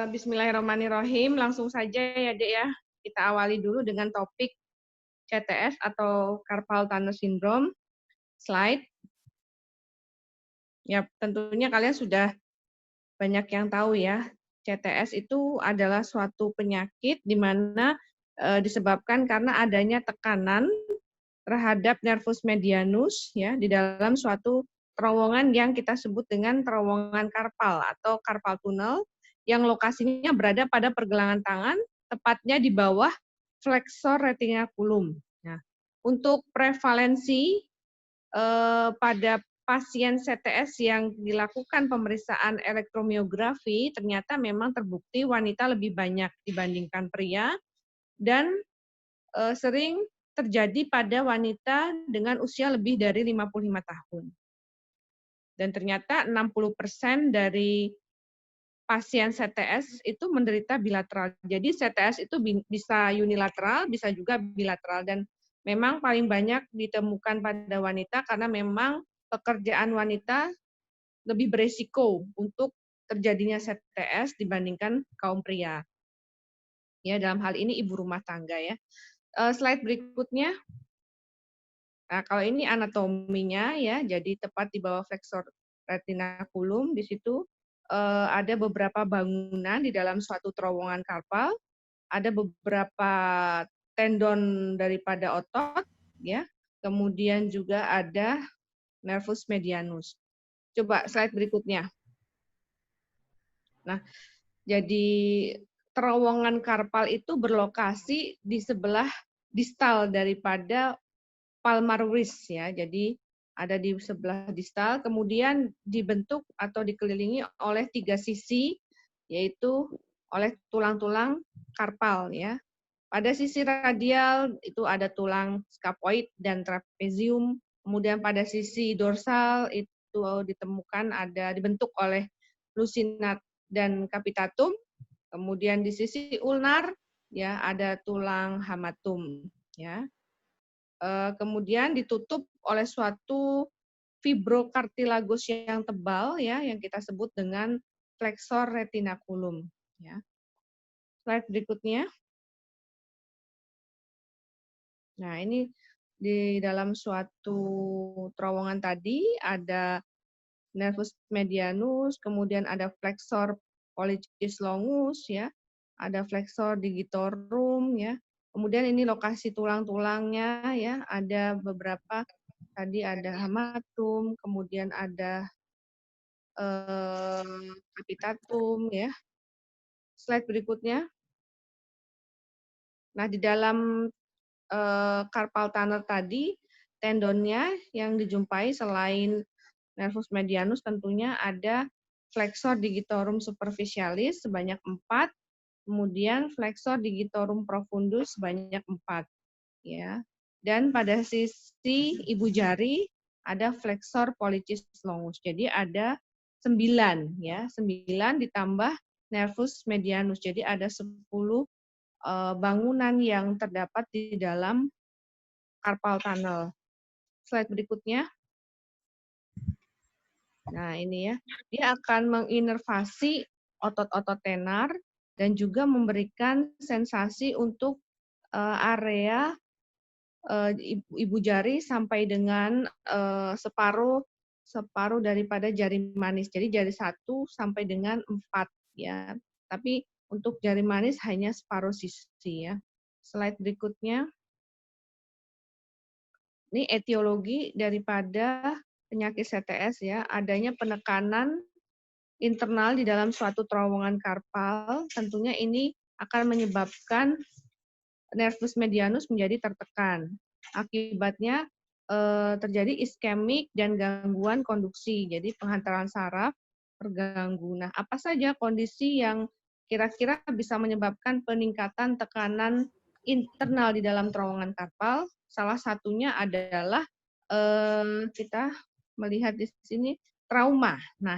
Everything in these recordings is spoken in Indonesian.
Bismillahirrahmanirrahim. Langsung saja ya, Dek ya. Kita awali dulu dengan topik CTS atau Carpal Tunnel Syndrome. Slide. Ya, tentunya kalian sudah banyak yang tahu ya. CTS itu adalah suatu penyakit di mana disebabkan karena adanya tekanan terhadap nervus medianus ya di dalam suatu terowongan yang kita sebut dengan terowongan karpal atau carpal tunnel yang lokasinya berada pada pergelangan tangan, tepatnya di bawah flexor retinaculum. Nah, untuk prevalensi pada pasien CTS yang dilakukan pemeriksaan elektromiografi, ternyata memang terbukti wanita lebih banyak dibandingkan pria dan sering terjadi pada wanita dengan usia lebih dari 55 tahun. Dan ternyata 60% dari pasien CTS itu menderita bilateral. Jadi CTS itu bisa unilateral, bisa juga bilateral. Dan memang paling banyak ditemukan pada wanita karena memang pekerjaan wanita lebih beresiko untuk terjadinya CTS dibandingkan kaum pria. Ya, dalam hal ini ibu rumah tangga ya. Slide berikutnya. Nah, kalau ini anatominya ya, jadi tepat di bawah flexor retinaculum, di situ ada beberapa bangunan di dalam suatu terowongan karpal, ada beberapa tendon daripada otot, ya, kemudian juga ada nervus medianus. Coba slide berikutnya. Nah, jadi terowongan karpal itu berlokasi di sebelah distal daripada palmaris ya. Jadi ada di sebelah distal, kemudian dibentuk atau dikelilingi oleh 3 sisi, yaitu oleh tulang-tulang karpal ya. Pada sisi radial itu ada tulang scapuoid dan trapezium, kemudian pada sisi dorsal itu ditemukan dibentuk oleh lusinat dan capitatum, kemudian di sisi ulnar ya ada tulang hamatum ya. Kemudian ditutup oleh suatu fibrokartilagus yang tebal ya yang kita sebut dengan flexor retinaculum ya. Slide berikutnya. Nah, ini di dalam suatu terowongan tadi ada nervus medianus, kemudian ada flexor pollicis longus ya, ada flexor digitorum ya. Kemudian ini lokasi tulang-tulangnya ya, ada beberapa tadi ada hamatum, kemudian ada capitatum ya. Slide berikutnya. Nah, di dalam carpal tunnel tadi tendonnya yang dijumpai selain nervus medianus tentunya ada flexor digitorum superficialis sebanyak 4, kemudian flexor digitorum profundus sebanyak 4 ya. Dan pada sisi ibu jari ada flexor pollicis longus. Jadi ada 9 ya, 9 ditambah nervus medianus. Jadi ada 10 bangunan yang terdapat di dalam carpal tunnel. Slide berikutnya. Nah, ini ya. Dia akan menginervasi otot-otot tenar dan juga memberikan sensasi untuk area ibu jari sampai dengan separuh daripada jari manis. Jadi jari 1 sampai dengan 4 ya. Tapi untuk jari manis hanya separuh sisi ya. Slide berikutnya. Ini etiologi daripada penyakit CTS ya, adanya penekanan internal di dalam suatu terowongan karpal, tentunya ini akan menyebabkan nervus medianus menjadi tertekan. Akibatnya terjadi iskemik dan gangguan konduksi, jadi penghantaran saraf terganggu. Nah, apa saja kondisi yang kira-kira bisa menyebabkan peningkatan tekanan internal di dalam terowongan karpal? Salah satunya adalah kita melihat di sini trauma. Nah,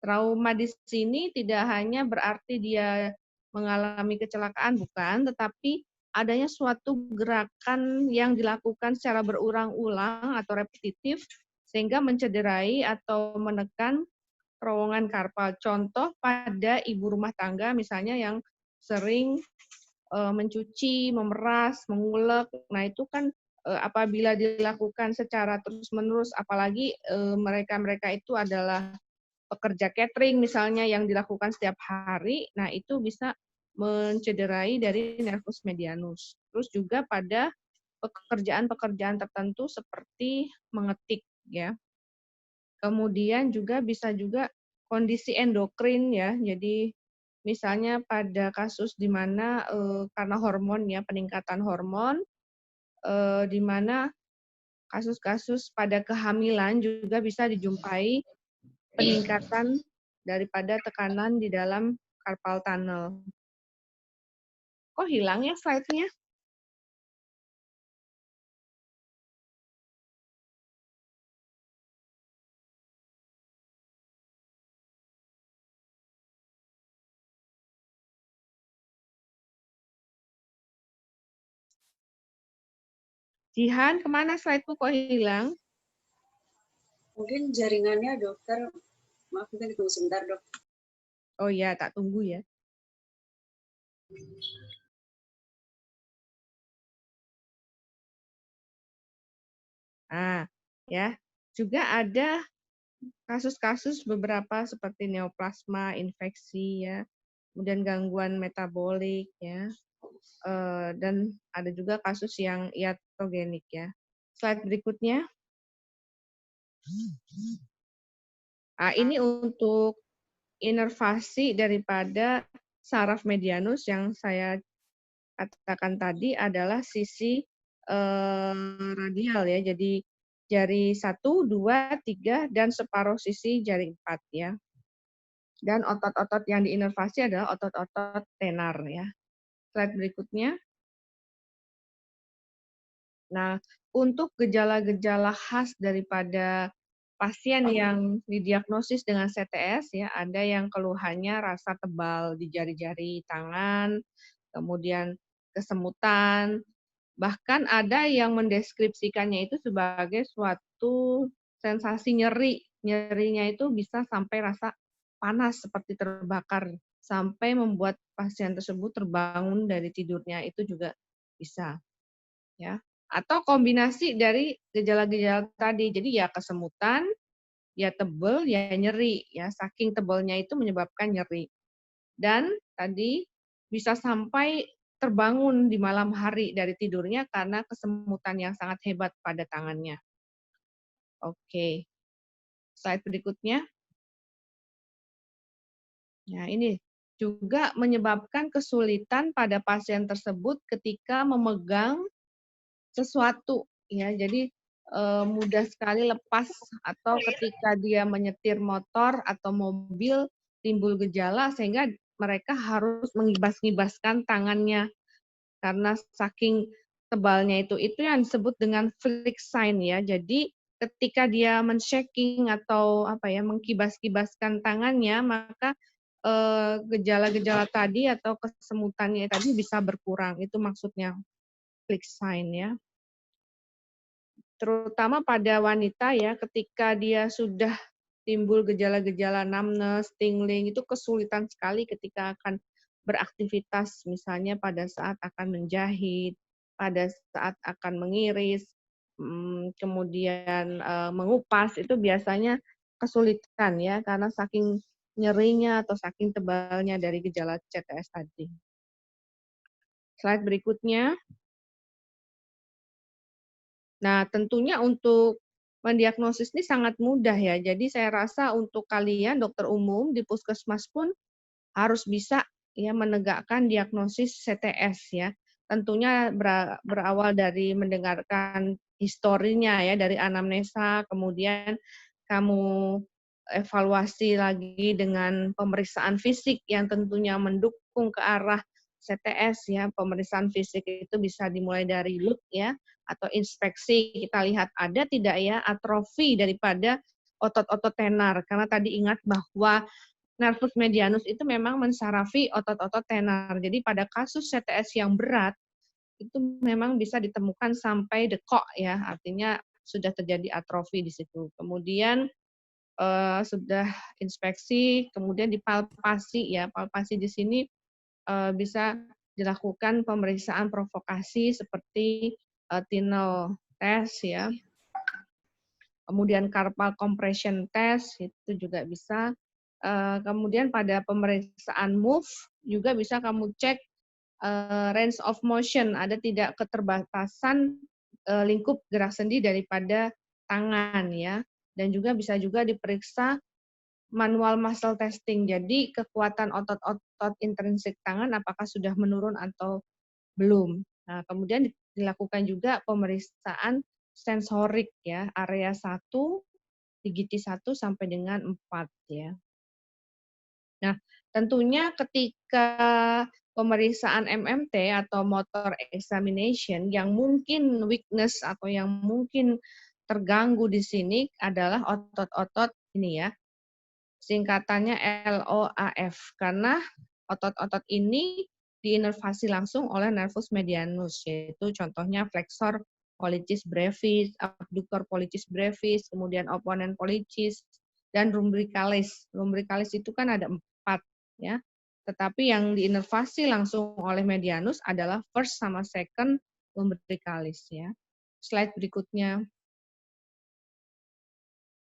trauma di sini tidak hanya berarti dia mengalami kecelakaan, bukan, tetapi adanya suatu gerakan yang dilakukan secara berulang-ulang atau repetitif sehingga mencederai atau menekan terowongan karpal. Contoh pada ibu rumah tangga misalnya yang sering mencuci, memeras, mengulek. Nah, itu kan apabila dilakukan secara terus-menerus, apalagi mereka-mereka itu adalah pekerja catering misalnya yang dilakukan setiap hari, nah itu bisa mencederai dari nervus medianus. Terus juga pada pekerjaan-pekerjaan tertentu seperti mengetik ya. Kemudian juga bisa juga kondisi endokrin ya. Jadi misalnya pada kasus di mana karena hormon ya, peningkatan hormon di mana kasus-kasus pada kehamilan juga bisa dijumpai peningkatan daripada tekanan di dalam carpal tunnel. Kok hilang ya slide-nya? Jihan, kemana slide-ku kok hilang? Mungkin jaringannya dokter, maaf mungkin ditunggu sebentar dok. Oh iya, tak tunggu ya. Nah, ya, juga ada kasus-kasus beberapa seperti neoplasma, infeksi ya, kemudian gangguan metabolik ya, dan ada juga kasus yang iatrogenik ya. Slide berikutnya. Nah, ini untuk inervasi daripada saraf medianus yang saya katakan tadi adalah sisi radial ya. Jadi jari 1, 2, 3, dan separuh sisi jari 4 ya. Dan otot-otot yang diinervasi adalah otot-otot tenar ya. Slide berikutnya. Nah, untuk gejala-gejala khas daripada pasien yang didiagnosis dengan CTS ya, ada yang keluhannya rasa tebal di jari-jari tangan, kemudian kesemutan, bahkan ada yang mendeskripsikannya itu sebagai suatu sensasi nyeri. Nyerinya itu bisa sampai rasa panas seperti terbakar, sampai membuat pasien tersebut terbangun dari tidurnya itu juga bisa. Ya. Atau kombinasi dari gejala-gejala tadi. Jadi ya kesemutan, ya tebel, ya nyeri. Ya, saking tebelnya itu menyebabkan nyeri. Dan tadi bisa sampai terbangun di malam hari dari tidurnya karena kesemutan yang sangat hebat pada tangannya. Oke, slide berikutnya. Nah, ini juga menyebabkan kesulitan pada pasien tersebut ketika memegang sesuatu ya. Jadi mudah sekali lepas atau ketika dia menyetir motor atau mobil timbul gejala sehingga mereka harus mengibas-ngibaskan tangannya karena saking tebalnya itu yang disebut dengan flick sign ya. Jadi ketika dia men-shaking atau apa ya mengkibas-kibaskan tangannya maka gejala-gejala tadi atau kesemutannya tadi bisa berkurang. Itu maksudnya flick sign ya. Terutama pada wanita ya, ketika dia sudah timbul gejala-gejala numbness, tingling, itu kesulitan sekali ketika akan beraktivitas, misalnya pada saat akan menjahit, pada saat akan mengiris, kemudian mengupas, itu biasanya kesulitan ya, karena saking nyerinya atau saking tebalnya dari gejala CTS tadi. Slide berikutnya. Nah, tentunya untuk mendiagnosis ini sangat mudah ya. Jadi saya rasa untuk kalian dokter umum di puskesmas pun harus bisa ya menegakkan diagnosis CTS ya. Tentunya berawal dari mendengarkan historinya ya dari anamnesa, kemudian kamu evaluasi lagi dengan pemeriksaan fisik yang tentunya mendukung ke arah CTS ya. Pemeriksaan fisik itu bisa dimulai dari look ya atau inspeksi, kita lihat ada tidak ya atrofi daripada otot-otot tenar. Karena tadi ingat bahwa nervus medianus itu memang mensarafi otot-otot tenar. Jadi pada kasus CTS yang berat, itu memang bisa ditemukan sampai dekok ya, artinya sudah terjadi atrofi di situ. Kemudian sudah inspeksi, kemudian dipalpasi ya. Palpasi di sini bisa dilakukan pemeriksaan provokasi seperti Tinel test ya, kemudian carpal compression test itu juga bisa. Kemudian pada pemeriksaan move juga bisa kamu cek range of motion, ada tidak keterbatasan lingkup gerak sendi daripada tangan ya. Dan juga bisa juga diperiksa manual muscle testing. Jadi kekuatan otot-otot intrinsik tangan apakah sudah menurun atau belum. Nah, kemudian dilakukan juga pemeriksaan sensorik ya, area 1, digiti 1 sampai dengan 4 ya. Nah, tentunya ketika pemeriksaan MMT atau motor examination yang mungkin weakness atau yang mungkin terganggu di sini adalah otot-otot ini ya, singkatannya LOAF, karena otot-otot ini diinervasi langsung oleh nervus medianus, yaitu contohnya flexor pollicis brevis, abductor pollicis brevis, kemudian opponent pollicis, dan lumbricalis. Lumbricalis itu kan ada 4, ya. Tetapi yang diinervasi langsung oleh medianus adalah first sama second lumbricalis, ya. Slide berikutnya.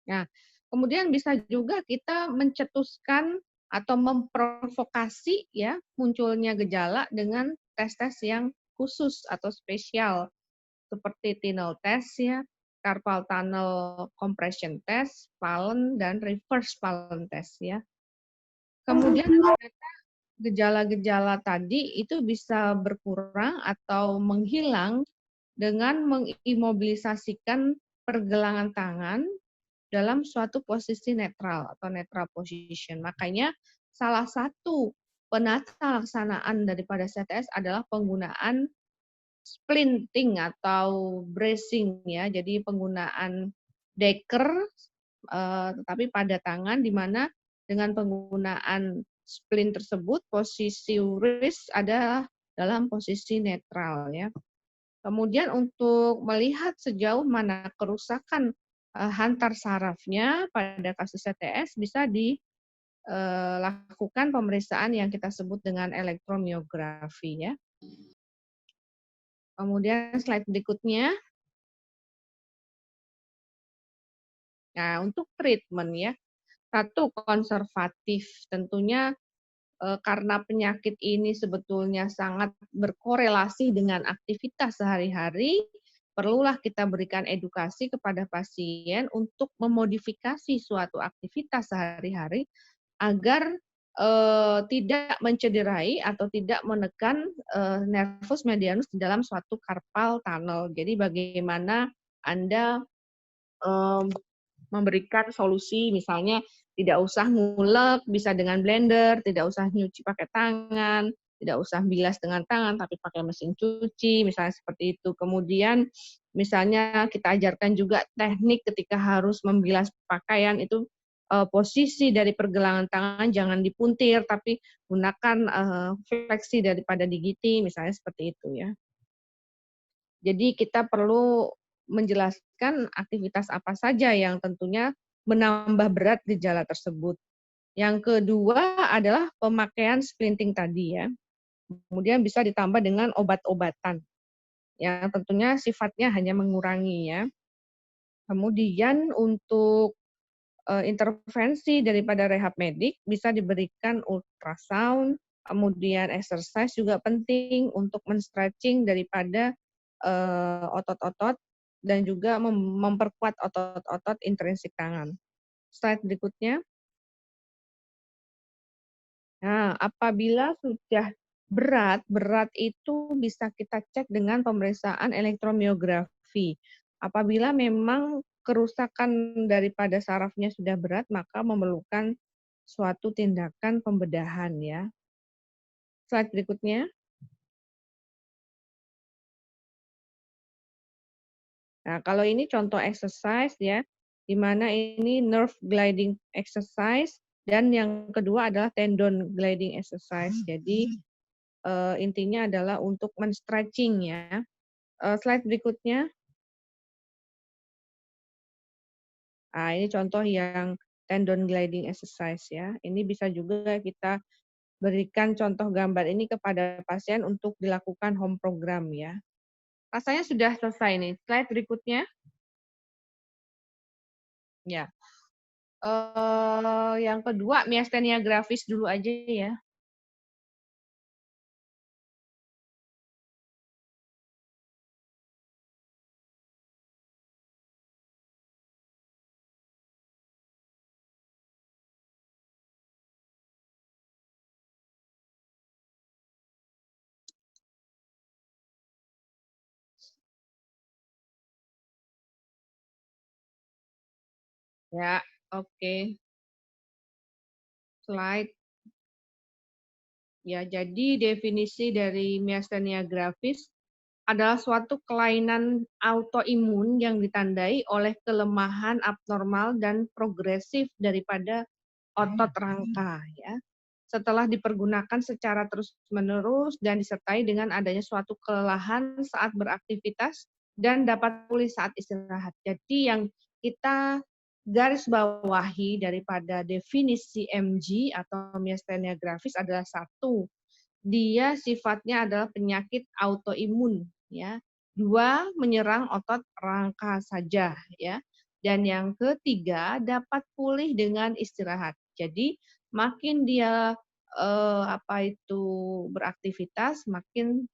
Nah, kemudian bisa juga kita mencetuskan atau memprovokasi ya munculnya gejala dengan tes-tes yang khusus atau spesial seperti Tinel test ya, carpal tunnel compression test, Pallen dan reverse Pallen test ya. Kemudian ternyata gejala-gejala tadi itu bisa berkurang atau menghilang dengan mengimobilisasikan pergelangan tangan dalam suatu posisi netral atau netral position. Makanya salah satu penata laksanaan daripada CTS adalah penggunaan splinting atau bracing ya. Jadi penggunaan deker tetapi pada tangan di mana dengan penggunaan splint tersebut posisi wrist adalah dalam posisi netral ya. Kemudian untuk melihat sejauh mana kerusakan hantar sarafnya pada kasus CTS bisa dilakukan pemeriksaan yang kita sebut dengan elektromiografi ya. Kemudian slide berikutnya. Nah, untuk treatment ya, satu konservatif tentunya karena penyakit ini sebetulnya sangat berkorelasi dengan aktivitas sehari-hari, perlulah kita berikan edukasi kepada pasien untuk memodifikasi suatu aktivitas sehari-hari agar tidak mencederai atau tidak menekan nervus medianus di dalam suatu carpal tunnel. Jadi bagaimana Anda memberikan solusi misalnya tidak usah ngulek, bisa dengan blender, tidak usah nyuci pakai tangan, tidak usah bilas dengan tangan, tapi pakai mesin cuci, misalnya seperti itu. Kemudian misalnya kita ajarkan juga teknik ketika harus membilas pakaian itu posisi dari pergelangan tangan jangan dipuntir, tapi gunakan fleksi daripada digiti, misalnya seperti itu ya. Jadi kita perlu menjelaskan aktivitas apa saja yang tentunya menambah berat gejala tersebut. Yang kedua adalah pemakaian splinting tadi ya. Kemudian bisa ditambah dengan obat-obatan yang tentunya sifatnya hanya mengurangi ya. Kemudian untuk intervensi daripada rehab medik bisa diberikan ultrasound, kemudian exercise juga penting untuk men-stretching daripada otot-otot dan juga memperkuat otot-otot intrinsik tangan. Slide berikutnya. Nah, apabila sudah berat itu bisa kita cek dengan pemeriksaan elektromiografi. Apabila memang kerusakan daripada sarafnya sudah berat, maka memerlukan suatu tindakan pembedahan ya. Slide berikutnya. Nah, kalau ini contoh exercise ya, di mana ini nerve gliding exercise dan yang kedua adalah tendon gliding exercise. Jadi intinya adalah untuk men-stretching ya. Slide berikutnya. Nah, ini contoh yang tendon gliding exercise ya. Ini bisa juga kita berikan contoh gambar ini kepada pasien untuk dilakukan home program ya. Rasanya sudah selesai nih. Slide berikutnya. Ya. Yang kedua miastenia grafis dulu aja ya. Ya, oke. Slide. Ya, jadi definisi dari miastenia grafis adalah suatu kelainan autoimun yang ditandai oleh kelemahan abnormal dan progresif daripada otot rangka ya. Setelah dipergunakan secara terus-menerus dan disertai dengan adanya suatu kelelahan saat beraktivitas dan dapat pulih saat istirahat. Jadi yang kita garis bawahi daripada definisi MG atau miastenia grafis adalah satu, dia sifatnya adalah penyakit autoimun ya. Dua, menyerang otot rangka saja ya. Dan yang ketiga, dapat pulih dengan istirahat. Jadi makin dia beraktivitas, makin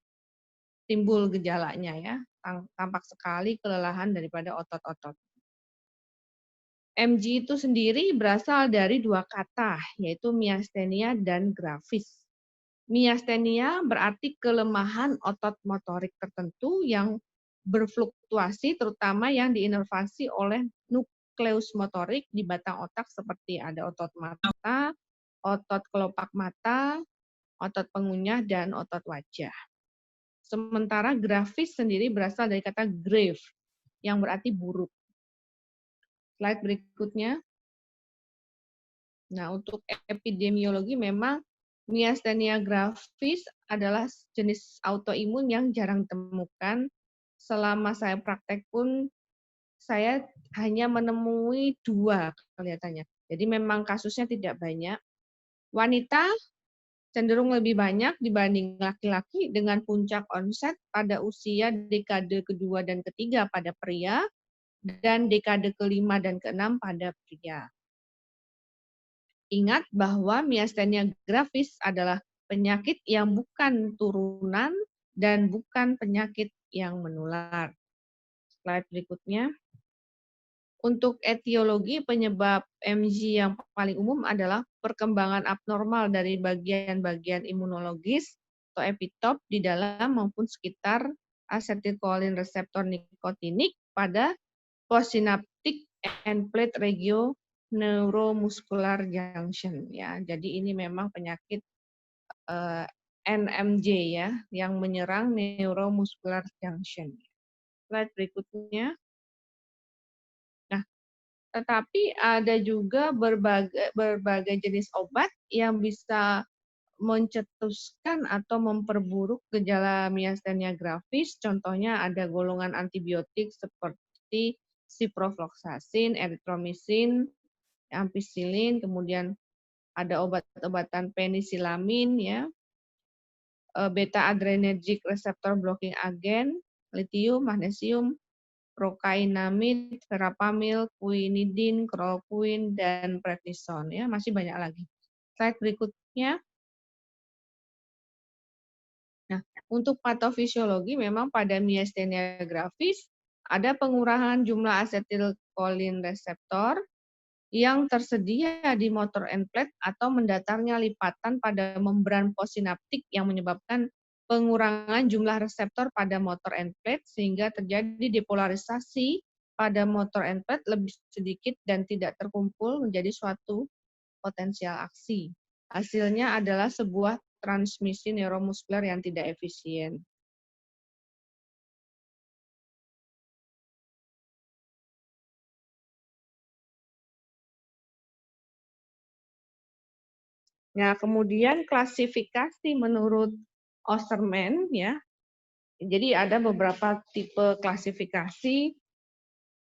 timbul gejalanya ya. Tampak sekali kelelahan daripada otot-otot. MG itu sendiri berasal dari dua kata, yaitu miastenia dan grafis. Miastenia berarti kelemahan otot motorik tertentu yang berfluktuasi, terutama yang diinervasi oleh nukleus motorik di batang otak seperti ada otot mata, otot kelopak mata, otot pengunyah, dan otot wajah. Sementara grafis sendiri berasal dari kata grave, yang berarti buruk. Slide berikutnya. Nah, untuk epidemiologi memang miastenia grafis adalah jenis autoimun yang jarang ditemukan. Selama saya praktek pun saya hanya menemui 2 kelihatannya. Jadi memang kasusnya tidak banyak. Wanita cenderung lebih banyak dibanding laki-laki dengan puncak onset pada usia dekade kedua dan ketiga pada pria dan dekade kelima dan keenam pada pria. Ingat bahwa miastenia grafis adalah penyakit yang bukan turunan dan bukan penyakit yang menular. Slide berikutnya. Untuk etiologi penyebab MG yang paling umum adalah perkembangan abnormal dari bagian-bagian imunologis atau epitop di dalam maupun sekitar asetilkolin reseptor nikotinik pada postsynaptic end plate regio neuromuscular junction ya. Jadi ini memang penyakit NMJ ya yang menyerang neuromuscular junction. Slide berikutnya. Nah, tetapi ada juga berbagai jenis obat yang bisa mencetuskan atau memperburuk gejala miastenia grafis. Contohnya ada golongan antibiotik seperti ciprofloxacin, erythromycin, ampicillin, kemudian ada obat-obatan penisilamin ya, beta adrenergic receptor blocking agent, litium, magnesium, prokainamid, verapamil, quinidin, chloroquine, dan prednison ya, masih banyak lagi. Slide berikutnya. Nah, untuk patofisiologi memang pada miastenia grafis ada pengurangan jumlah asetilkolin reseptor yang tersedia di motor end plate atau mendatarnya lipatan pada membran postsinaptik yang menyebabkan pengurangan jumlah reseptor pada motor end plate sehingga terjadi depolarisasi pada motor end plate lebih sedikit dan tidak terkumpul menjadi suatu potensial aksi. Hasilnya adalah sebuah transmisi neuromuskuler yang tidak efisien. Nah, kemudian klasifikasi menurut Osterman ya. Jadi ada beberapa tipe klasifikasi,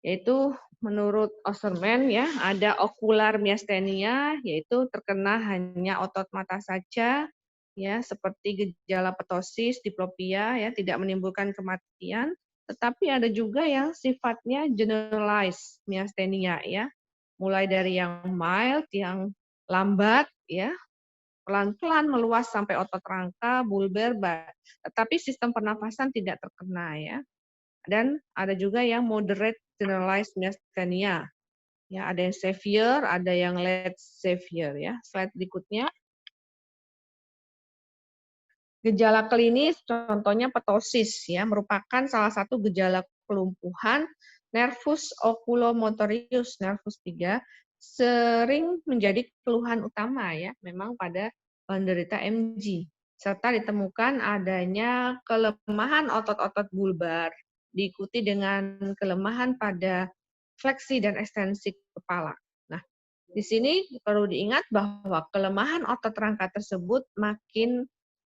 yaitu menurut Osserman ya, ada okular miastenia, yaitu terkena hanya otot mata saja, ya seperti gejala ptosis, diplopia, ya tidak menimbulkan kematian. Tetapi ada juga yang sifatnya generalized miastenia, ya, mulai dari yang mild, yang lambat, ya, pelan-pelan meluas sampai otot rangka, bulbar, tetapi sistem pernafasan tidak terkena, ya. Dan ada juga yang moderate generalized myasthenia. Ya, ada yang severe, ada yang less severe ya. Slide berikutnya. Gejala klinis contohnya ptosis ya, merupakan salah satu gejala kelumpuhan nervus oculomotorius nervus 3 sering menjadi keluhan utama ya, memang pada penderita MG. Serta ditemukan adanya kelemahan otot-otot bulbar, diikuti dengan kelemahan pada fleksi dan ekstensi kepala. Nah, di sini perlu diingat bahwa kelemahan otot rangka tersebut makin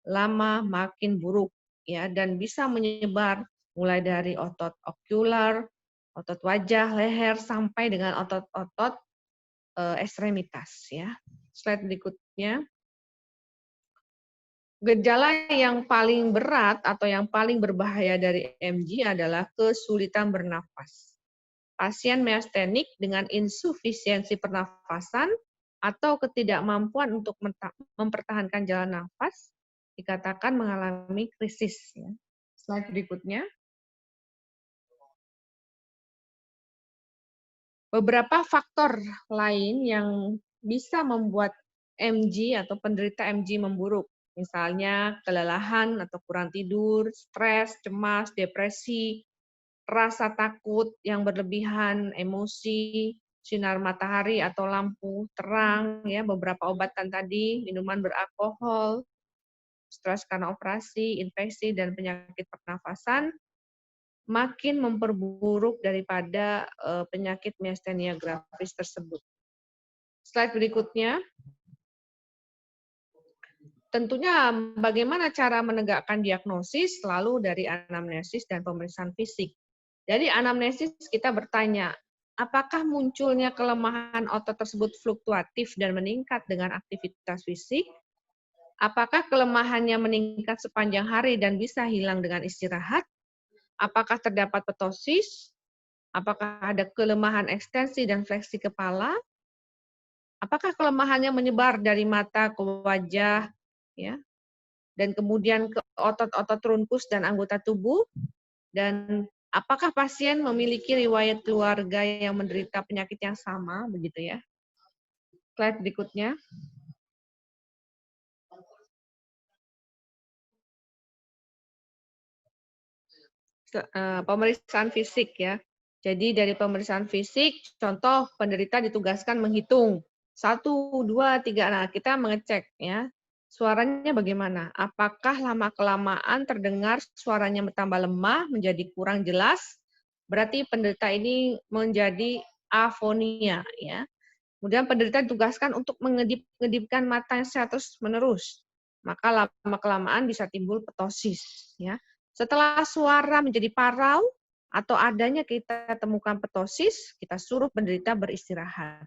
lama makin buruk ya, dan bisa menyebar mulai dari otot okular, otot wajah, leher sampai dengan otot-otot ekstremitas ya. Slide berikutnya. Gejala yang paling berat atau yang paling berbahaya dari MG adalah kesulitan bernafas. Pasien miastenik dengan insufisiensi pernafasan atau ketidakmampuan untuk mempertahankan jalan nafas dikatakan mengalami krisis. Slide berikutnya. Beberapa faktor lain yang bisa membuat MG atau penderita MG memburuk, misalnya kelelahan atau kurang tidur, stres, cemas, depresi, rasa takut yang berlebihan, emosi, sinar matahari atau lampu terang, ya beberapa obatan tadi, minuman beralkohol, stres karena operasi, infeksi dan penyakit pernafasan makin memperburuk daripada penyakit miastenia gravis tersebut. Slide berikutnya. Tentunya bagaimana cara menegakkan diagnosis selalu dari anamnesis dan pemeriksaan fisik. Dari anamnesis kita bertanya, apakah munculnya kelemahan otot tersebut fluktuatif dan meningkat dengan aktivitas fisik? Apakah kelemahannya meningkat sepanjang hari dan bisa hilang dengan istirahat? Apakah terdapat ptosis? Apakah ada kelemahan ekstensi dan fleksi kepala? Apakah kelemahannya menyebar dari mata ke wajah, ya, dan kemudian ke otot-otot trunkus dan anggota tubuh? Dan apakah pasien memiliki riwayat keluarga yang menderita penyakit yang sama, begitu ya? Slide berikutnya. Pemeriksaan fisik ya. Jadi dari pemeriksaan fisik, contoh penderita ditugaskan menghitung 1, 2, 3. Nah, kita mengecek ya. Suaranya bagaimana? Apakah lama-kelamaan terdengar suaranya bertambah lemah, menjadi kurang jelas? Berarti penderita ini menjadi afonia ya. Kemudian penderita ditugaskan untuk mengedip-ngedipkan matanya secara terus-menerus. Maka lama-kelamaan bisa timbul ptosis ya. Setelah suara menjadi parau atau adanya kita temukan ptosis, kita suruh penderita beristirahat.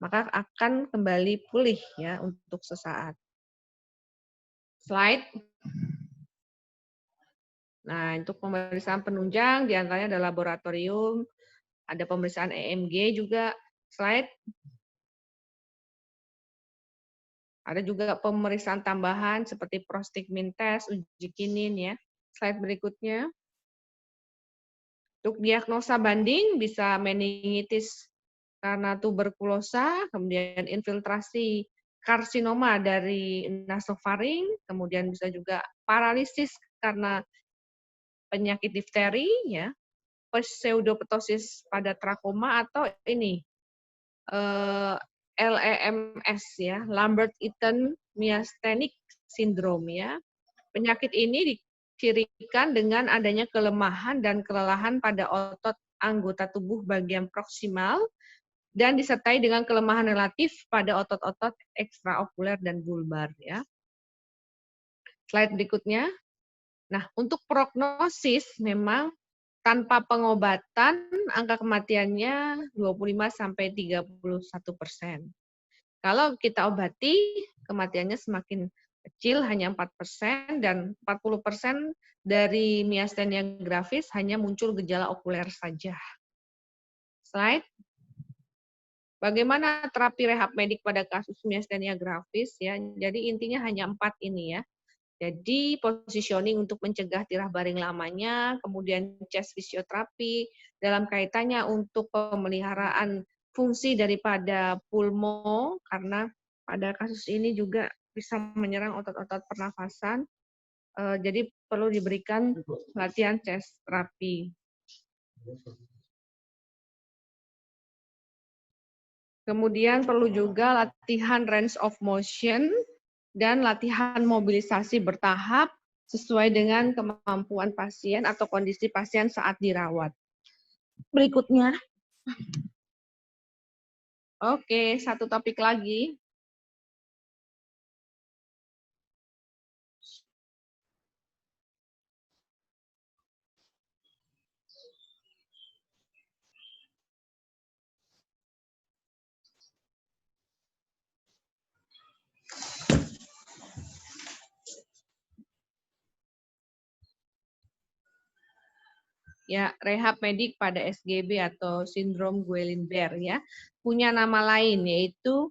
Maka akan kembali pulih ya untuk sesaat. Slide. Nah, untuk pemeriksaan penunjang diantaranya ada laboratorium, ada pemeriksaan EMG juga. Slide. Ada juga pemeriksaan tambahan seperti prostigmin test, uji kinin ya. Slide berikutnya. Untuk diagnosa banding bisa meningitis karena tuberkulosa, kemudian infiltrasi karsinoma dari nasofaring, kemudian bisa juga paralisis karena penyakit difteri ya, pseudoptosis pada trakoma atau ini LEMS ya, Lambert-Eaton myasthenic syndrome ya. Penyakit ini dicirikan dengan adanya kelemahan dan kelelahan pada otot anggota tubuh bagian proksimal dan disertai dengan kelemahan relatif pada otot-otot ekstraokuler dan bulbar ya. Slide berikutnya. Nah, untuk prognosis memang Tanpa pengobatan, angka kematiannya 25-31%. Kalau kita obati, kematiannya semakin kecil, hanya 4%, dan 40% dari miastenia gravis hanya muncul gejala okuler saja. Slide. Bagaimana terapi rehab medik pada kasus miastenia gravis? Ya, jadi intinya hanya 4 ini ya. Jadi positioning untuk mencegah tirah baring lamanya, kemudian chest fisioterapi dalam kaitannya untuk pemeliharaan fungsi daripada pulmo, karena pada kasus ini juga bisa menyerang otot-otot pernafasan, jadi perlu diberikan latihan chest terapi. Kemudian perlu juga latihan range of motion dan latihan mobilisasi bertahap sesuai dengan kemampuan pasien atau kondisi pasien saat dirawat. Berikutnya. Oke, satu topik lagi. Ya, rehab medik pada SGB atau sindrom Guillain-Barré ya. Punya nama lain yaitu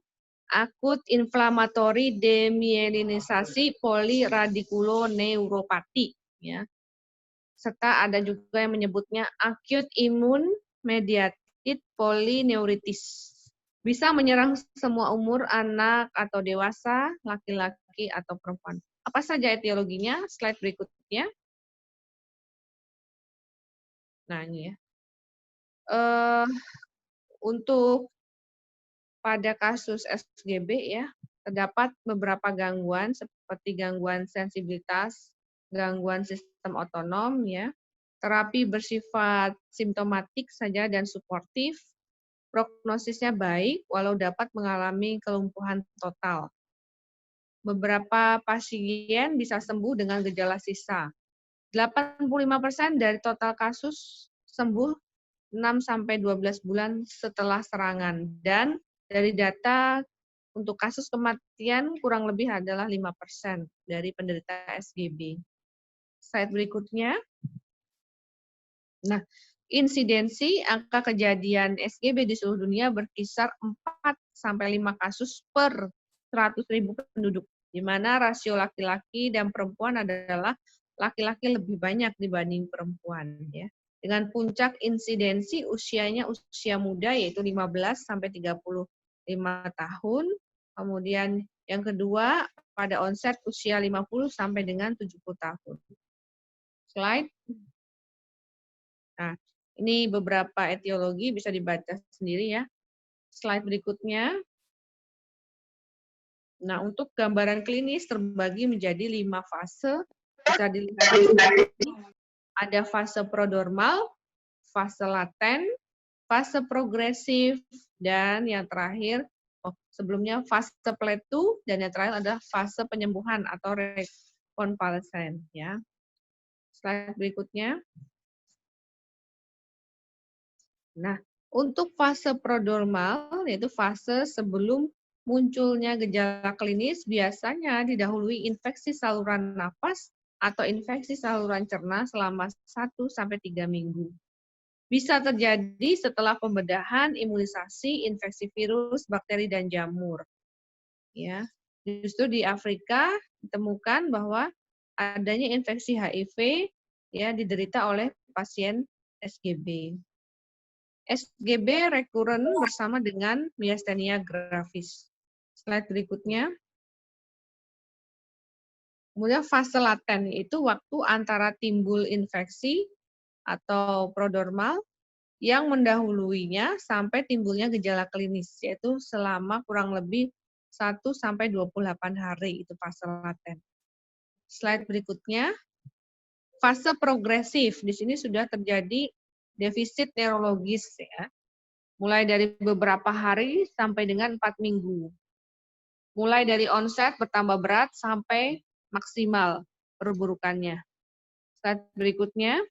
akut inflamatory demyelinisasi poliradikuloneuropati ya. Serta ada juga yang menyebutnya acute immune mediated polyneuritis. Bisa menyerang semua umur, anak atau dewasa, laki-laki atau perempuan. Apa saja etiologinya? Slide berikutnya. Nah, ini ya. Untuk pada kasus SGB ya, terdapat beberapa gangguan seperti gangguan sensibilitas, gangguan sistem otonom ya. Terapi bersifat simptomatik saja dan suportif. Prognosisnya baik walau dapat mengalami kelumpuhan total. Beberapa pasien bisa sembuh dengan gejala sisa. 85% dari total kasus sembuh 6-12 bulan setelah serangan. Dan dari data untuk kasus kematian kurang lebih adalah 5% dari penderita SGB. Slide berikutnya. Nah, insidensi angka kejadian SGB di seluruh dunia berkisar 4-5 kasus per 100.000 penduduk, di mana rasio laki-laki dan perempuan adalah laki-laki lebih banyak dibanding perempuan ya. Dengan puncak insidensi usianya usia muda yaitu 15-35 tahun. Kemudian yang kedua pada onset usia 50 sampai dengan 70 tahun. Slide. Nah, ini beberapa etiologi bisa dibaca sendiri ya. Slide berikutnya. Nah, untuk gambaran klinis terbagi menjadi 5 fase. Bisa dilihat di sini. Ada fase prodormal, fase laten, fase progresif, dan yang terakhir, sebelumnya fase plateau, dan yang terakhir adalah fase penyembuhan atau rekonvalesen. Ya. Slide berikutnya. Nah, untuk fase prodormal, yaitu fase sebelum munculnya gejala klinis, biasanya didahului infeksi saluran nafas atau infeksi saluran cerna selama 1-3 minggu. Bisa terjadi setelah pembedahan, imunisasi, infeksi virus, bakteri, dan jamur. Ya, justru di Afrika ditemukan bahwa adanya infeksi HIV ya diderita oleh pasien SGB. SGB rekuren bersama dengan miastenia gravis. Slide berikutnya. Kemudian fase laten itu waktu antara timbul infeksi atau prodormal yang mendahuluinya sampai timbulnya gejala klinis, yaitu selama kurang lebih 1-28 hari, itu fase laten. Slide berikutnya. Fase progresif, di sini sudah terjadi defisit neurologis ya. Mulai dari beberapa hari sampai dengan 4 minggu. Mulai dari onset bertambah berat sampai maksimal perburukannya. Slide berikutnya.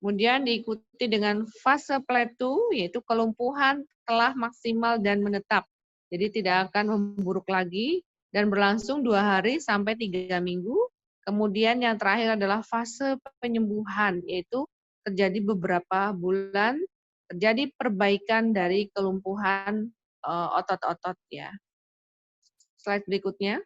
Kemudian diikuti dengan fase plateau, yaitu kelumpuhan telah maksimal dan menetap. Jadi tidak akan memburuk lagi dan berlangsung 2 hari sampai 3 minggu. Kemudian yang terakhir adalah fase penyembuhan, yaitu terjadi beberapa bulan, terjadi perbaikan dari kelumpuhan otot-otot ya. Slide berikutnya.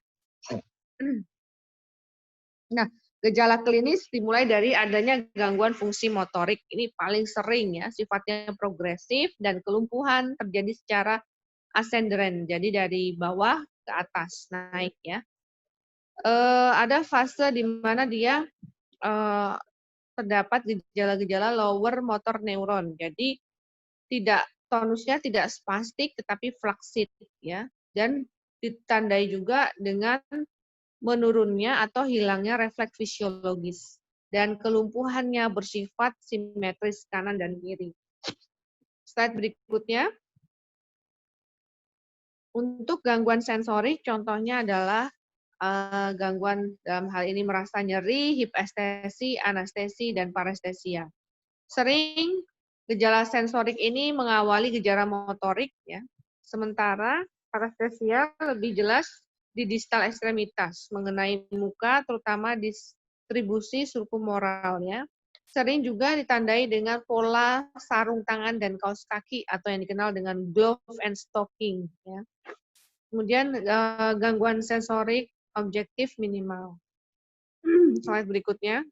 Nah, gejala klinis dimulai dari adanya gangguan fungsi motorik. Ini paling sering ya, sifatnya progresif dan kelumpuhan terjadi secara ascenderen. Jadi dari bawah ke atas naik ya. Ada fase di mana dia terdapat gejala-gejala lower motor neuron. Jadi tonusnya tidak spastik tetapi flaksid ya. Dan ditandai juga dengan menurunnya atau hilangnya refleks fisiologis dan kelumpuhannya bersifat simetris kanan dan kiri. Slide berikutnya. Untuk gangguan sensorik contohnya adalah gangguan dalam hal ini merasa nyeri, hipestesi, anestesi, dan parestesia. Sering gejala sensorik ini mengawali gejala motorik ya. Sementara parestesia lebih jelas di distal ekstremitas mengenai muka terutama distribusi sulkumoral ya. Sering juga ditandai dengan pola sarung tangan dan kaos kaki atau yang dikenal dengan glove and stocking ya. Kemudian gangguan sensorik objektif minimal. Slide berikutnya.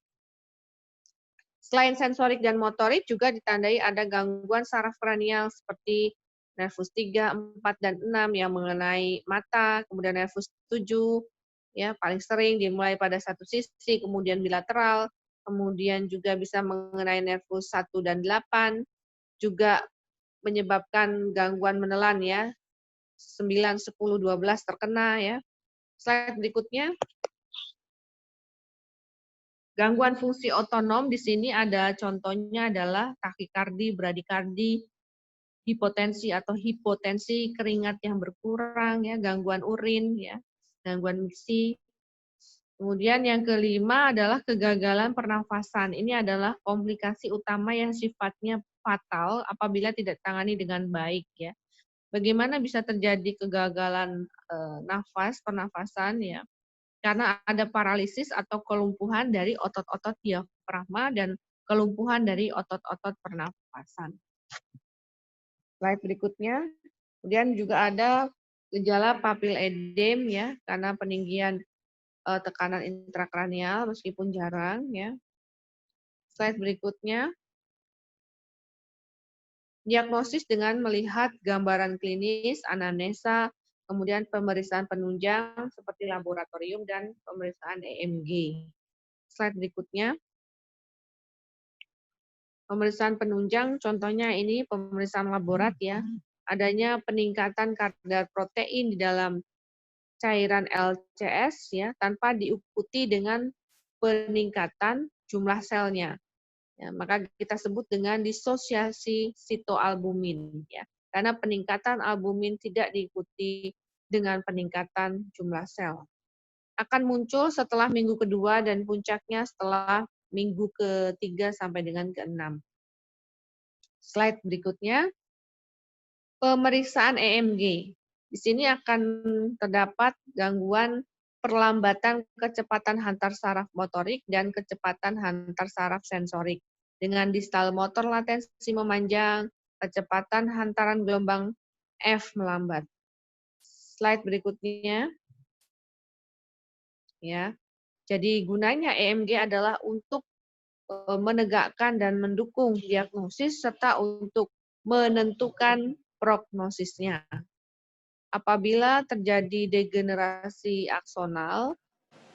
Selain sensorik dan motorik juga ditandai ada gangguan saraf kranial seperti nervus 3, 4, dan 6 yang mengenai mata, kemudian nervus 7, ya paling sering dimulai pada satu sisi, kemudian bilateral, kemudian juga bisa mengenai nervus 1 dan 8, juga menyebabkan gangguan menelan ya, 9, 10, 12 terkena ya. Slide berikutnya. Gangguan fungsi otonom di sini ada contohnya adalah takikardi, bradikardi, hipotensi atau hipotensi, keringat yang berkurang, ya, gangguan urin, ya, gangguan miksi. Kemudian yang kelima adalah kegagalan pernafasan. Ini adalah komplikasi utama yang sifatnya fatal apabila tidak ditangani dengan baik, ya. Bagaimana bisa terjadi kegagalan pernafasan, ya? Karena ada paralisis atau kelumpuhan dari otot-otot diafragma dan kelumpuhan dari otot-otot pernafasan. Slide berikutnya. Kemudian juga ada gejala papil edem ya, karena peninggian tekanan intrakranial meskipun jarang ya. Slide berikutnya. Diagnosis dengan melihat gambaran klinis, anamnesa, kemudian pemeriksaan penunjang seperti laboratorium dan pemeriksaan EMG. Slide berikutnya. Pemeriksaan penunjang contohnya ini pemeriksaan laborat ya. Adanya peningkatan kadar protein di dalam cairan LCS ya tanpa diikuti dengan peningkatan jumlah selnya. Ya, maka kita sebut dengan disosiasi sitoalbumin ya. Karena peningkatan albumin tidak diikuti dengan peningkatan jumlah sel. Akan muncul setelah minggu kedua dan puncaknya setelah minggu ke-3 sampai dengan ke-6. Slide berikutnya. Pemeriksaan EMG. Di sini akan terdapat gangguan perlambatan kecepatan hantar saraf motorik dan kecepatan hantar saraf sensorik dengan distal motor latensi memanjang, kecepatan hantaran gelombang F melambat. Slide berikutnya. Ya. Jadi gunanya EMG adalah untuk menegakkan dan mendukung diagnosis serta untuk menentukan prognosisnya. Apabila terjadi degenerasi aksonal,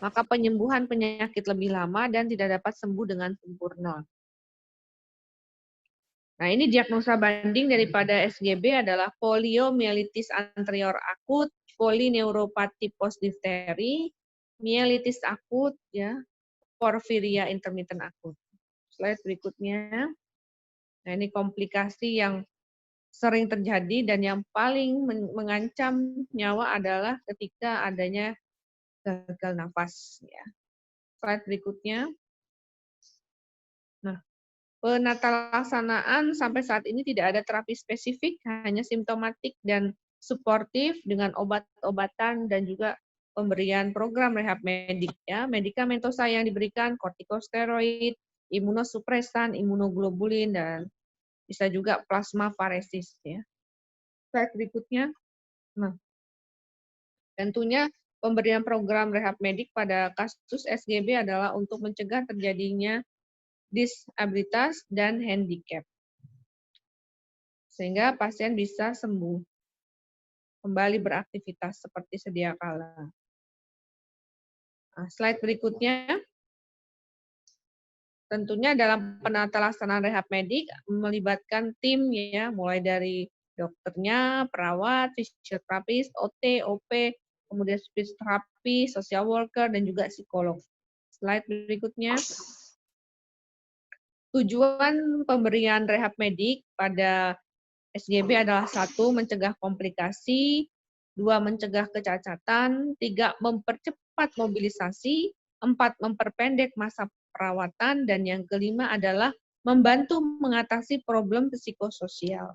maka penyembuhan penyakit lebih lama dan tidak dapat sembuh dengan sempurna. Nah, ini diagnosa banding daripada SGB adalah poliomyelitis anterior akut, polineuropati postdifteri, mielitis akut, ya, porfiria intermittent akut. Slide berikutnya. Nah, ini komplikasi yang sering terjadi dan yang paling mengancam nyawa adalah ketika adanya gagal nafas. Ya. Slide berikutnya. Nah, Penata laksanaan sampai saat ini tidak ada terapi spesifik, hanya simptomatik dan suportif dengan obat-obatan dan juga pemberian program rehab medik ya. Medikamentosa yang diberikan kortikosteroid, imunosupresan, imunoglobulin dan bisa juga plasmafaresis ya. Slide berikutnya. Nah, tentunya pemberian program rehab medik pada kasus SGB adalah untuk mencegah terjadinya disabilitas dan handicap, sehingga pasien bisa sembuh, kembali beraktivitas seperti sedia kala. Nah, slide berikutnya, tentunya dalam penata laksanaan rehab medik melibatkan tim ya, mulai dari dokternya, perawat, fisioterapis, OT, OP, kemudian speech therapy, social worker, dan juga psikolog. Slide berikutnya. Tujuan pemberian rehab medik pada SGB adalah 1, mencegah komplikasi, 2, mencegah kecacatan, 3, mempercepat mobilisasi, 4, memperpendek masa perawatan, dan yang kelima adalah membantu mengatasi problem psikososial.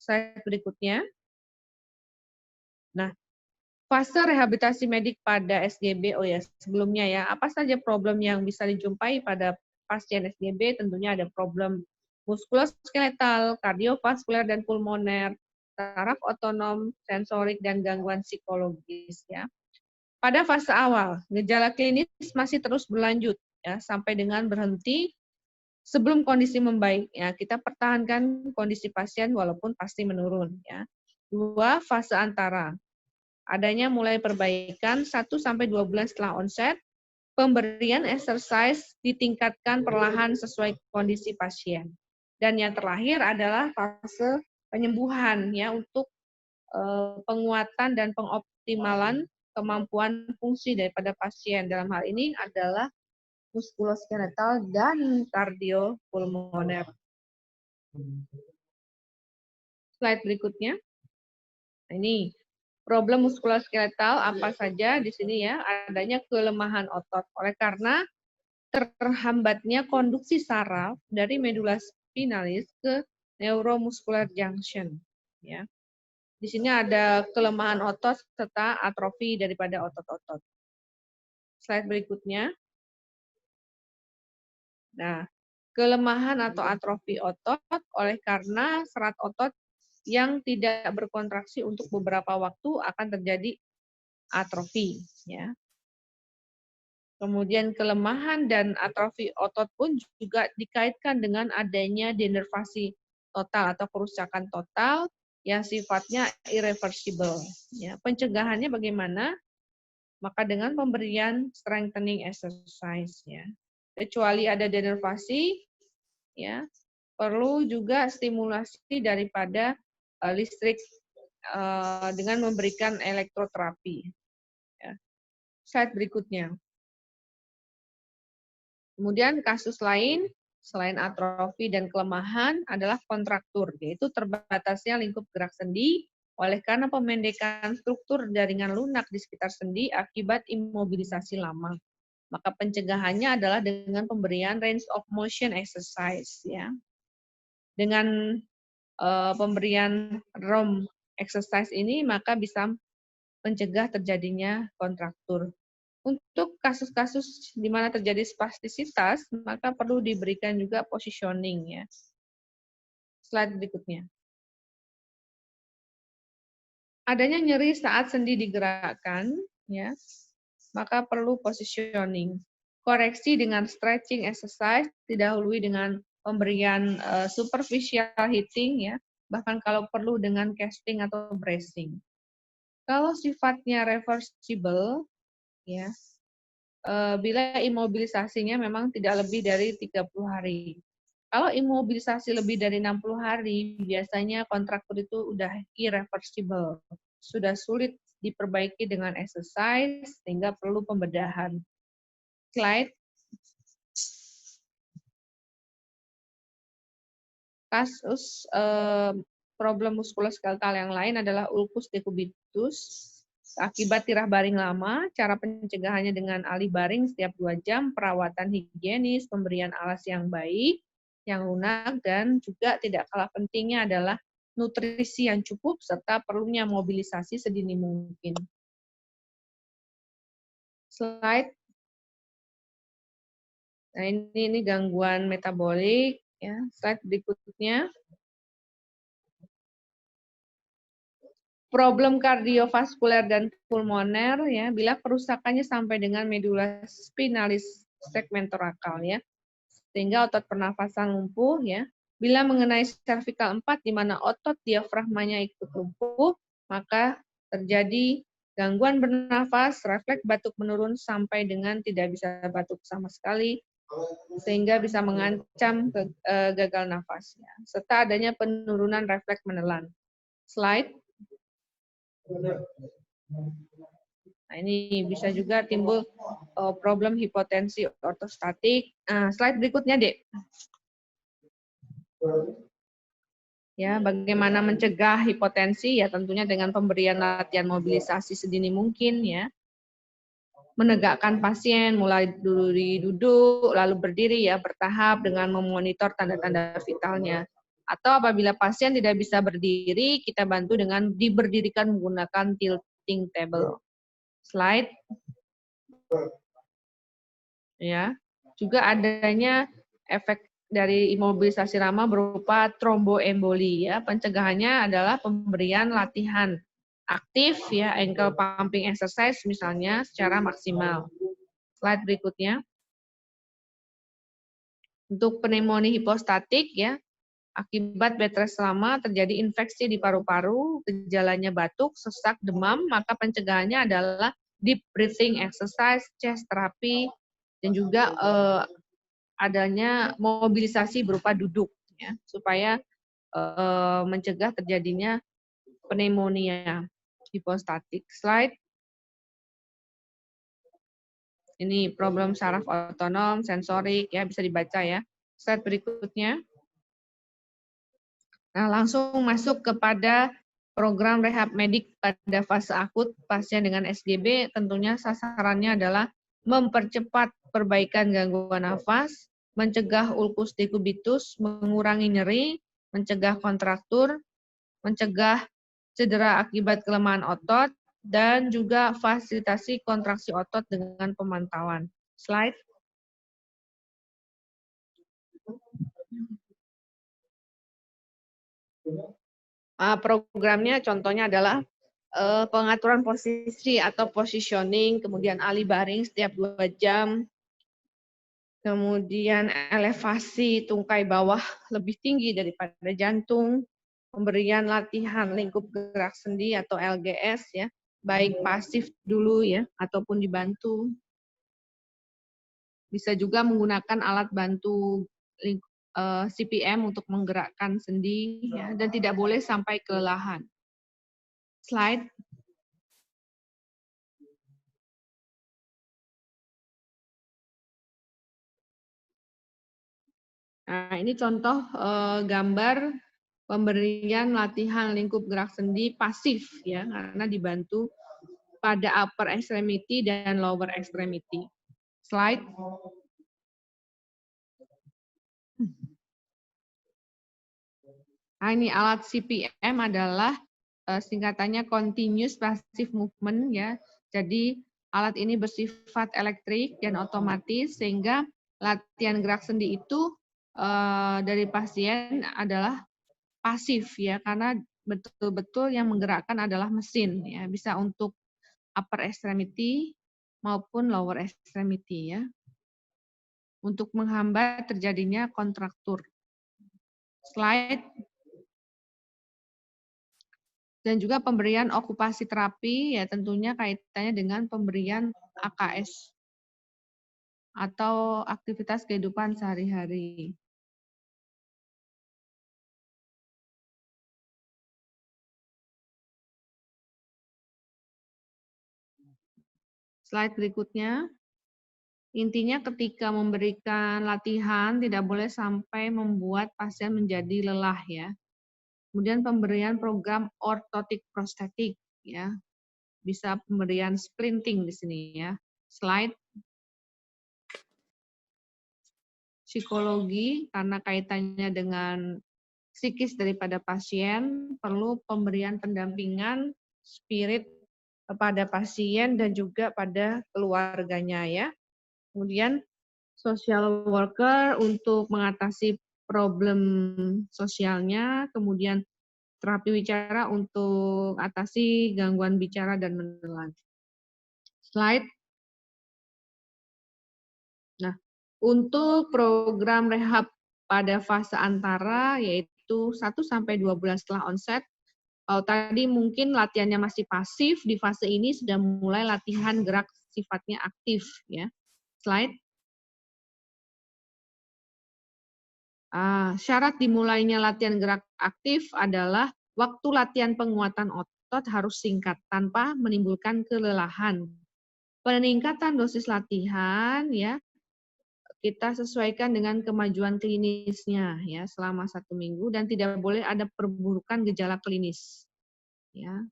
Slide berikutnya. Nah, fase rehabilitasi medik pada SGB, oh ya sebelumnya ya, apa saja problem yang bisa dijumpai pada pasien SGB? Tentunya ada problem muskuloskeletal, kardiovaskuler dan pulmoner, saraf otonom, sensorik, dan gangguan psikologis ya. Pada fase awal, gejala klinis masih terus berlanjut ya sampai dengan berhenti sebelum kondisi membaik ya. Kita pertahankan kondisi pasien walaupun pasti menurun ya. 2, fase antara. Adanya mulai perbaikan 1-2 bulan setelah onset, pemberian exercise ditingkatkan perlahan sesuai kondisi pasien. Dan yang terakhir adalah fase penyembuhan ya untuk penguatan dan pengoptimalan kemampuan fungsi daripada pasien. Dalam hal ini adalah muskuloskeletal dan kardiopulmoner. Slide berikutnya. Nah, ini problem muskuloskeletal apa saja di sini ya, adanya kelemahan otot oleh karena terhambatnya konduksi saraf dari medula spinalis ke neuromuscular junction ya. Di sini ada kelemahan otot serta atrofi daripada otot-otot. Slide berikutnya. Nah, kelemahan atau atrofi otot oleh karena serat otot yang tidak berkontraksi untuk beberapa waktu akan terjadi atrofi ya. Kemudian kelemahan dan atrofi otot pun juga dikaitkan dengan adanya denervasi total atau kerusakan total yang sifatnya irreversible. Ya, pencegahannya bagaimana? Maka dengan pemberian strengthening exercise ya. Kecuali ada denervasi ya, perlu juga stimulasi daripada listrik dengan memberikan elektroterapi. Ya. Slide berikutnya. Kemudian kasus lain selain atrofi dan kelemahan adalah kontraktur, yaitu terbatasnya lingkup gerak sendi oleh karena pemendekan struktur jaringan lunak di sekitar sendi akibat imobilisasi lama. Maka pencegahannya adalah dengan pemberian range of motion exercise ya. Dengan pemberian ROM exercise ini maka bisa mencegah terjadinya kontraktur. Untuk kasus-kasus di mana terjadi spastisitas, maka perlu diberikan juga positioning ya. Slide berikutnya. Adanya nyeri saat sendi digerakkan, ya, maka perlu positioning. Koreksi dengan stretching exercise, didahului dengan pemberian superficial hitting, ya, bahkan kalau perlu dengan casting atau bracing. Kalau sifatnya reversible, ya, bila imobilisasinya memang tidak lebih dari 30 hari. Kalau imobilisasi lebih dari 60 hari, biasanya kontraktur itu udah irreversible. Sudah sulit diperbaiki dengan exercise, sehingga perlu pembedahan. Slide. Kasus problem muskuloskeletal yang lain adalah ulcus decubitus. Akibat tirah baring lama, cara pencegahannya dengan alih baring setiap 2 jam, perawatan higienis, pemberian alas yang baik, yang lunak, dan juga tidak kalah pentingnya adalah nutrisi yang cukup serta perlunya mobilisasi sedini mungkin. Slide. Nah, ini gangguan metabolik ya. Slide berikutnya. Problem kardiovaskuler dan pulmoner ya, bila kerusakannya sampai dengan medula spinalis segmen torakal ya, sehingga otot pernafasan lumpuh ya. Bila mengenai cervical 4 di mana otot diafragmanya ikut lumpuh, maka terjadi gangguan bernafas, refleks batuk menurun sampai dengan tidak bisa batuk sama sekali, sehingga bisa mengancam gagal nafas ya, serta adanya penurunan refleks menelan. Slide. Nah, ini bisa juga timbul problem hipotensi ortostatik. Slide berikutnya, Dek. Ya, bagaimana mencegah hipotensi ya, tentunya dengan pemberian latihan mobilisasi sedini mungkin ya. Menegakkan pasien mulai dari duduk lalu berdiri ya, bertahap dengan memonitor tanda-tanda vitalnya. Atau apabila pasien tidak bisa berdiri, kita bantu dengan diberdirikan menggunakan tilting table. Slide. Ya. Juga adanya efek dari imobilisasi lama berupa tromboemboli ya. Pencegahannya adalah pemberian latihan aktif ya, ankle pumping exercise misalnya secara maksimal. Slide berikutnya. Untuk pneumonia hipostatik ya, akibat bed rest lama terjadi infeksi di paru-paru, gejalanya batuk, sesak, demam, maka pencegahannya adalah deep breathing exercise, chest therapy, dan juga adanya mobilisasi berupa duduk ya, supaya mencegah terjadinya pneumonia hipostatik. Slide. Ini problem saraf otonom, sensorik ya, bisa dibaca ya. Slide berikutnya. Nah, langsung masuk kepada program rehab medik pada fase akut pasien dengan SGB, tentunya sasarannya adalah mempercepat perbaikan gangguan nafas, mencegah ulcus decubitus, mengurangi nyeri, mencegah kontraktur, mencegah cedera akibat kelemahan otot, dan juga fasilitasi kontraksi otot dengan pemantauan. Slide. Programnya contohnya adalah pengaturan posisi atau positioning, kemudian ali baring setiap 2 jam, kemudian elevasi tungkai bawah lebih tinggi daripada jantung, pemberian latihan lingkup gerak sendi atau LGS ya, baik pasif dulu ya ataupun dibantu. Bisa juga menggunakan alat bantu CPM untuk menggerakkan sendi ya, dan tidak boleh sampai kelelahan. Slide. Nah, ini contoh gambar pemberian latihan lingkup gerak sendi pasif ya, karena dibantu pada upper extremity dan lower extremity. Slide. Nah, ini alat CPM adalah singkatannya continuous passive movement ya. Jadi alat ini bersifat elektrik dan otomatis, sehingga latihan gerak sendi itu dari pasien adalah pasif ya, karena betul-betul yang menggerakkan adalah mesin ya, bisa untuk upper extremity maupun lower extremity ya, untuk menghambat terjadinya kontraktur. Slide. Dan juga pemberian okupasi terapi ya, tentunya kaitannya dengan pemberian AKS atau aktivitas kehidupan sehari-hari. Slide berikutnya. Intinya ketika memberikan latihan tidak boleh sampai membuat pasien menjadi lelah ya. Kemudian pemberian program ortotik prostetik ya. Bisa pemberian splinting di sini ya. Slide. psikologi karena kaitannya dengan psikis daripada pasien, perlu pemberian pendampingan spirit kepada pasien dan juga pada keluarganya ya. Kemudian social worker untuk mengatasi problem sosialnya, kemudian terapi bicara untuk atasi gangguan bicara dan menelan. Slide. Nah, untuk program rehab pada fase antara yaitu 1-2 bulan setelah onset, kalau tadi mungkin latihannya masih pasif, di fase ini sudah mulai latihan gerak sifatnya aktif ya. Slide. Syarat dimulainya latihan gerak aktif adalah waktu latihan penguatan otot harus singkat tanpa menimbulkan kelelahan. Peningkatan dosis latihan ya kita sesuaikan dengan kemajuan klinisnya ya selama 1 minggu dan tidak boleh ada perburukan gejala klinis. Ya.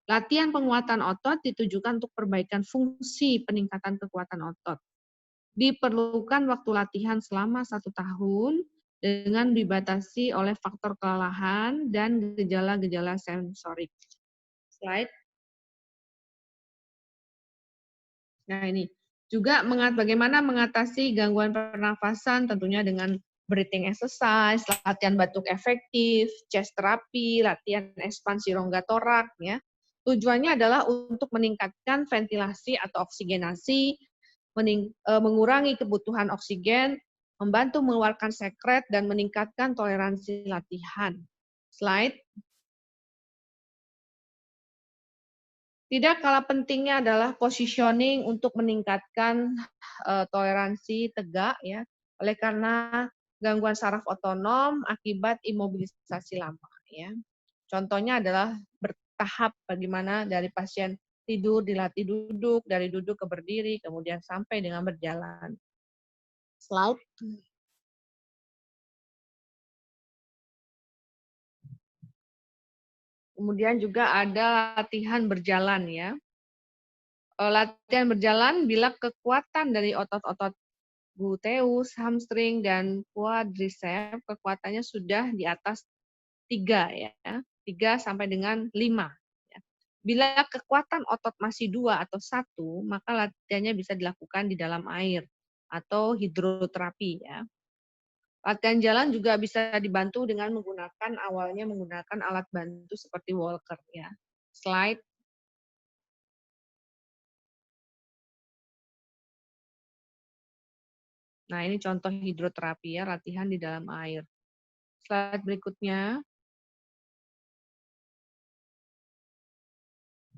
Latihan penguatan otot ditujukan untuk perbaikan fungsi peningkatan kekuatan otot. Diperlukan waktu latihan selama 1 tahun dengan dibatasi oleh faktor kelelahan dan gejala-gejala sensorik. Slide. Nah ini juga bagaimana mengatasi gangguan pernafasan tentunya dengan breathing exercise, latihan batuk efektif, chest therapy, latihan ekspansi rongga torak ya. Tujuannya adalah untuk meningkatkan ventilasi atau oksigenasi, mengurangi kebutuhan oksigen, membantu mengeluarkan sekret dan meningkatkan toleransi latihan. Slide. Tidak kalah pentingnya adalah positioning untuk meningkatkan toleransi tegak ya. Oleh karena gangguan saraf otonom akibat imobilisasi lama ya. Contohnya adalah bertahap bagaimana dari pasien tidur dilatih duduk, dari duduk ke berdiri, kemudian sampai dengan berjalan. Slide. Kemudian juga ada latihan berjalan ya. Latihan berjalan bila kekuatan dari otot-otot gluteus, hamstring, dan quadriceps kekuatannya sudah di atas 3 ya, 3 sampai dengan 5. Ya. Bila kekuatan otot masih 2 atau 1, maka latihannya bisa dilakukan di dalam air atau hidroterapi ya. Latihan jalan juga bisa dibantu dengan awalnya menggunakan alat bantu seperti walker ya. Slide. Nah, ini contoh hidroterapi ya, latihan di dalam air. Slide berikutnya.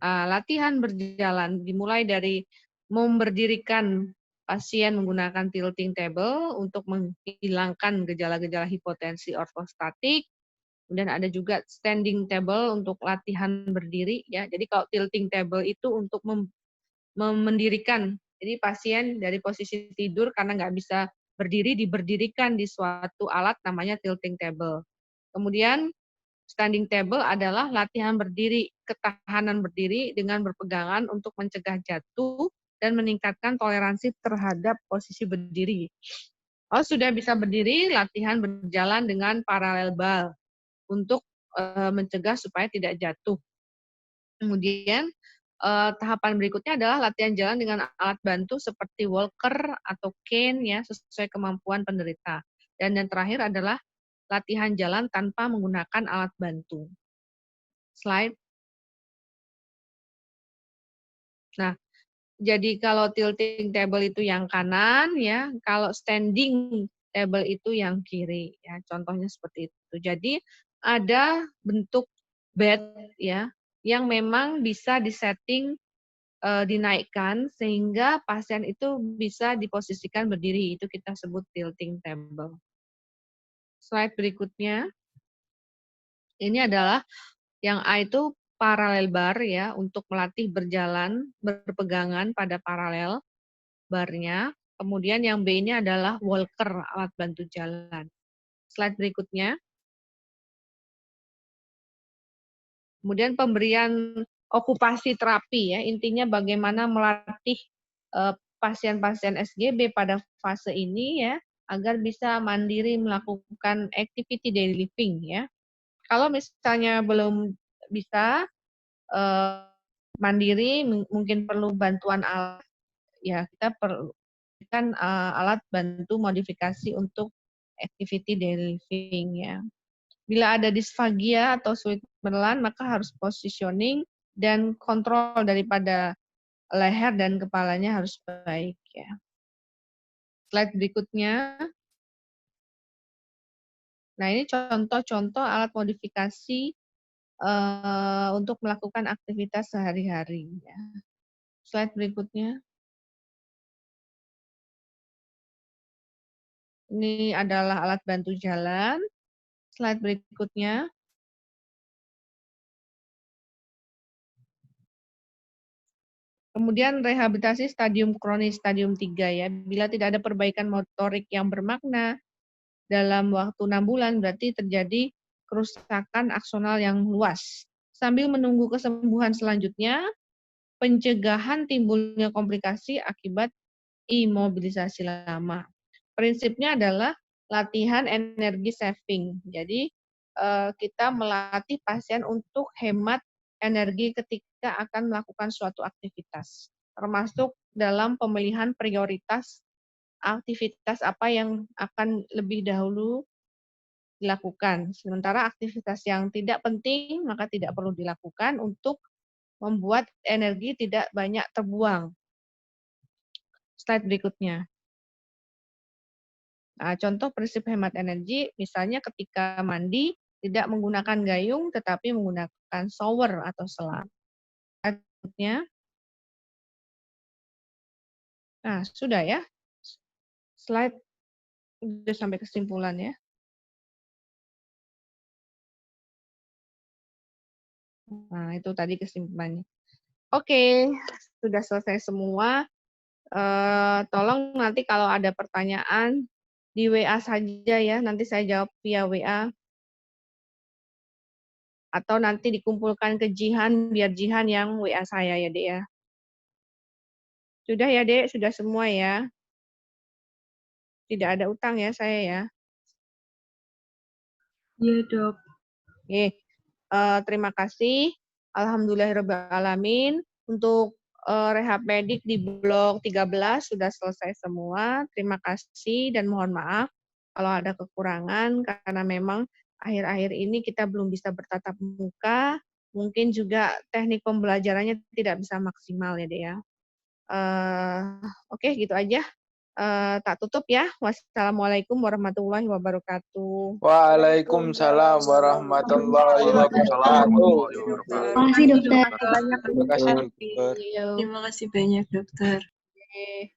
Latihan berjalan dimulai dari memberdirikan pasien menggunakan tilting table untuk menghilangkan gejala-gejala hipotensi ortostatik. Kemudian ada juga standing table untuk latihan berdiri ya. Jadi kalau tilting table itu untuk mendirikan. Jadi pasien dari posisi tidur karena nggak bisa berdiri diberdirikan di suatu alat namanya tilting table. Kemudian standing table adalah latihan berdiri, ketahanan berdiri dengan berpegangan untuk mencegah jatuh dan meningkatkan toleransi terhadap posisi berdiri. Kalau sudah bisa berdiri, latihan berjalan dengan paralel bar untuk mencegah supaya tidak jatuh. Kemudian tahapan berikutnya adalah latihan jalan dengan alat bantu seperti walker atau cane ya sesuai kemampuan penderita. Dan yang terakhir adalah latihan jalan tanpa menggunakan alat bantu. Slide. Nah, jadi kalau tilting table itu yang kanan ya, kalau standing table itu yang kiri ya. Contohnya seperti itu. Jadi ada bentuk bed ya yang memang bisa disetting dinaikkan sehingga pasien itu bisa diposisikan berdiri. Itu kita sebut tilting table. Slide berikutnya. Ini adalah yang A itu paralel bar ya untuk melatih berjalan berpegangan pada paralel barnya. Kemudian yang B ini adalah walker, alat bantu jalan. Slide berikutnya. Kemudian pemberian okupasi terapi ya, intinya bagaimana melatih pasien-pasien SGB pada fase ini ya, agar bisa mandiri melakukan activity daily living ya. Kalau misalnya belum bisa mandiri, mungkin perlu bantuan alat, ya kita perlu kan alat bantu modifikasi untuk activity daily living ya. Bila ada disfagia atau sulit menelan, maka harus positioning dan kontrol daripada leher dan kepalanya harus baik ya. Slide berikutnya. Nah, ini contoh-contoh alat modifikasi untuk melakukan aktivitas sehari-hari ya. Slide berikutnya. Ini adalah alat bantu jalan. Slide berikutnya. Kemudian rehabilitasi stadium kronis, stadium 3 ya. Bila tidak ada perbaikan motorik yang bermakna dalam waktu 6 bulan, berarti terjadi kerusakan aksonal yang luas. Sambil menunggu kesembuhan selanjutnya, pencegahan timbulnya komplikasi akibat imobilisasi lama. Prinsipnya adalah latihan energi saving. Jadi kita melatih pasien untuk hemat energi ketika akan melakukan suatu aktivitas, termasuk dalam pemilihan prioritas aktivitas apa yang akan lebih dahulu dilakukan. Sementara aktivitas yang tidak penting maka tidak perlu dilakukan untuk membuat energi tidak banyak terbuang. Slide berikutnya. Nah, contoh prinsip hemat energi, misalnya ketika mandi, tidak menggunakan gayung, tetapi menggunakan shower atau selang. Slide-nya. Nah, sudah ya. Slide sudah sampai kesimpulan ya. Nah, itu tadi kesimpulannya. Oke, sudah selesai semua. Tolong nanti kalau ada pertanyaan, di WA saja ya, nanti saya jawab via WA. Atau nanti dikumpulkan ke Jihan, biar Jihan yang WA saya ya, Dek ya. Sudah ya, Dek? Sudah semua ya? Tidak ada utang ya saya ya? Iya, Dok. Oke, terima kasih. Alhamdulillahirrahmanirrahim. Untuk rehab medik di blok 13 sudah selesai semua. Terima kasih dan mohon maaf kalau ada kekurangan karena memang akhir-akhir ini kita belum bisa bertatap muka. Mungkin juga teknik pembelajarannya tidak bisa maksimal ya, Dek ya. Oke, gitu aja. Tak tutup ya. Wassalamualaikum warahmatullahi wabarakatuh. Waalaikumsalam warahmatullahi wabarakatuh. Terima kasih, Dokter. Terima kasih, Dokter. Terima kasih banyak, Dokter. Oke.